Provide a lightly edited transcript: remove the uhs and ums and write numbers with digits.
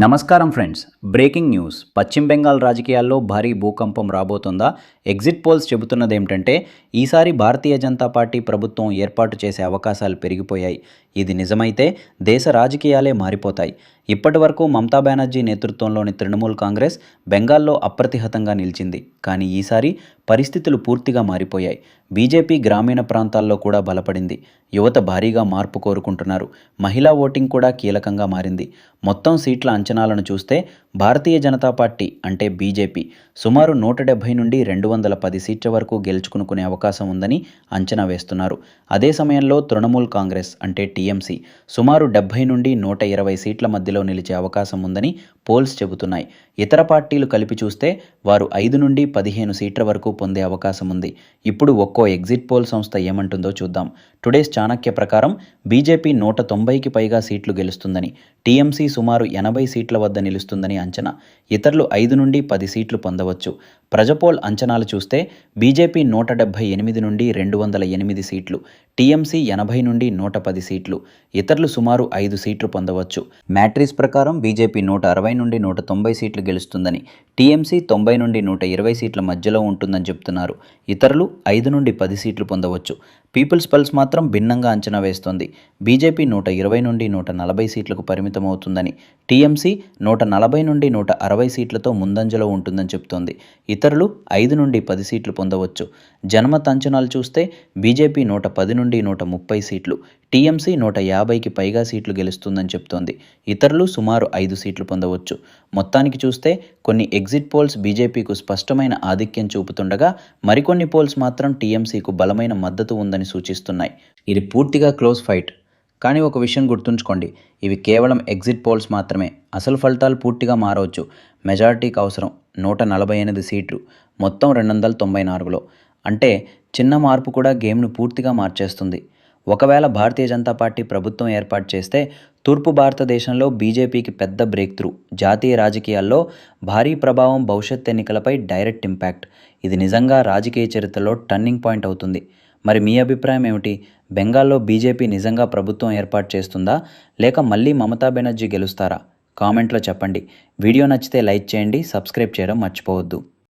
నమస్కారం friends, breaking news. పశ్చిమ బెంగాల్ రాజకీయాల్లో భారీ భూకంపం రాబోతుందా? ఎగ్జిట్ పోల్స్ చెబుతున్నది ఏమిటంటే ఈసారి భారతీయ జనతా పార్టీ ప్రభుత్వం ఏర్పాటు చేసే అవకాశాలు పెరిగిపోయాయి. ఇది నిజమైతే దేశ రాజకీయాలే మారిపోతాయి. ఇప్పటి వరకు మమతా బెనర్జీ నేతృత్వంలోని తృణమూల్ కాంగ్రెస్ బెంగాల్లో అప్రతిహతంగా నిలిచింది. కానీ ఈసారి పరిస్థితులు పూర్తిగా మారిపోయాయి. బీజేపీ గ్రామీణ ప్రాంతాల్లో కూడా బలపడింది. యువత భారీగా మార్పు కోరుకుంటున్నారు. మహిళా ఓటింగ్ కూడా కీలకంగా మారింది. మొత్తం సీట్ల అంచనాలను చూస్తే భారతీయ జనతా పార్టీ అంటే బీజేపీ సుమారు 170 నుండి 210 సీట్ల వరకు గెలుచుకునే అవకాశం ఉందని అంచనా వేస్తున్నారు. అదే సమయంలో తృణమూల్ కాంగ్రెస్ అంటే టీఎంసీ సుమారు 70 నుండి 120 సీట్ల మధ్యలో నిలిచే అవకాశం ఉందని పోల్స్ చెబుతున్నాయి. ఇతర పార్టీలు కలిపి చూస్తే వారు 5 నుండి 15 సీట్ల వరకు పొందే అవకాశం ఉంది. ఇప్పుడు ఒక్కో ఎగ్జిట్ పోల్ సంస్థ ఏమంటుందో చూద్దాం. టుడేస్ చాణక్య ప్రకారం బీజేపీ 190కి పైగా సీట్లు గెలుస్తుందని, టీఎంసీ సుమారు 80 సీట్ల వద్ద నిలుస్తుందని అంచనా. ఇతరులు 5 నుండి 10 సీట్లు పొందవచ్చు. ప్రజపోల్ అంచనాలు చూస్తే బీజేపీ 178 నుండి 208 సీట్లు, టీఎంసీ 80 నుండి 110 సీట్లు, ఇతరులు సుమారు 5 సీట్లు పొందవచ్చు. మ్యాట్రిక్స్ ప్రకారం బీజేపీ 160 నుండి 190 సీట్లు గెలుస్తుందని, టీఎంసీ 90 నుండి 120 సీట్ల మధ్యలో ఉంటుందని చెప్తున్నారు. ఇతరులు 5 నుండి 10 సీట్లు పొందవచ్చు. పీపుల్స్ పల్స్ మాత్రం భిన్నంగా అంచనా వేస్తోంది. బీజేపీ 120 నుండి 140 సీట్లకు పరిమితమవుతుందని, టీఎంసీ 140 నుండి 160 సీట్లతో ముందంజలో ఉంటుందని చెప్తోంది. ఇతరులు 5 నుండి 10 సీట్లు పొందవచ్చు. జనమత్ అంచనాలు చూస్తే బీజేపీ 110 నుండి 130 సీట్లు, టీఎంసీ 150కి పైగా సీట్లు గెలుస్తుందని చెప్తోంది. ఇతరులు సుమారు 5 సీట్లు పొందవచ్చు. మొత్తానికి చూస్తే కొన్ని ఎగ్జిట్ పోల్స్ బీజేపీకు స్పష్టమైన ఆధిక్యం చూపుతుండగా మరికొన్ని పోల్స్ మాత్రం టీఎంసీకు బలమైన మద్దతు ఉందని సూచిస్తున్నాయి. ఇది పూర్తిగా క్లోజ్ ఫైట్. కానీ ఒక విషయం గుర్తుంచుకోండి, ఇవి కేవలం ఎగ్జిట్ పోల్స్ మాత్రమే. అసలు ఫలితాలు పూర్తిగా మారవచ్చు. మెజారిటీకి అవసరం 148 సీట్లు, మొత్తం 294లో. అంటే చిన్న మార్పు కూడా గేమ్ను పూర్తిగా మార్చేస్తుంది. ఒకవేళ భారతీయ జనతా పార్టీ ప్రభుత్వం ఏర్పాటు చేస్తే తూర్పు భారతదేశంలో బీజేపీకి పెద్ద బ్రేక్ త్రూ, జాతీయ రాజకీయాల్లో భారీ ప్రభావం, భవిష్యత్ ఎన్నికలపై డైరెక్ట్ ఇంపాక్ట్. ఇది నిజంగా రాజకీయ చరిత్రలో టర్నింగ్ పాయింట్ అవుతుంది. మరి మీ అభిప్రాయం ఏమిటి? బెంగాల్లో బీజేపీ నిజంగా ప్రభుత్వం ఏర్పాటు చేస్తుందా, లేక మళ్ళీ మమతా బెనర్జీ గెలుస్తారా? కామెంట్లో చెప్పండి. వీడియో నచ్చితే లైక్ చేయండి, సబ్స్క్రైబ్ చేయడం మర్చిపోవద్దు.